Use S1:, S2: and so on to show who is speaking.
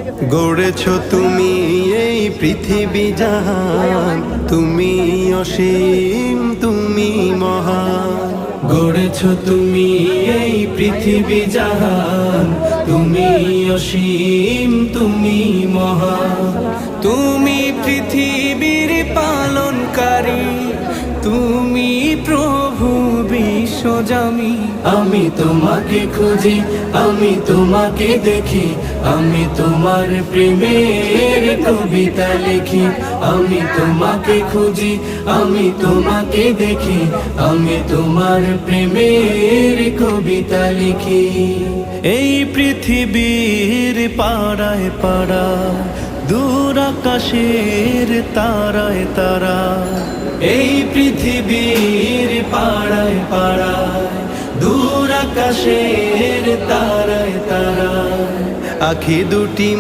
S1: গড়েছ তুমি এই পৃথিবী জাহান, তুমি অসীম তুমি মহান। গড়েছ তুমি এই পৃথিবী জাহান, তুমি অসীম তুমি মহান। তুমি পৃথিবীর পালনকারী, তুমি প্রভু বিশ্বজামি। আমি তোমাকে খুঁজি, আমি তোমাকে দেখি, আমি তোমার প্রেমের কবিতা লিখি। আমি তোমাকে খুঁজি, আমি তোমাকে দেখি, আমি তোমার প্রেমের কবিতা লিখি। এই পৃথিবীর পাড়ায় পাড়ায়, দূর আকাশের তারায় তারা, এই পৃথিবীর পাড়ায় পাড়ায়, দূর আকাশের তারায় তারা, আখি দুটি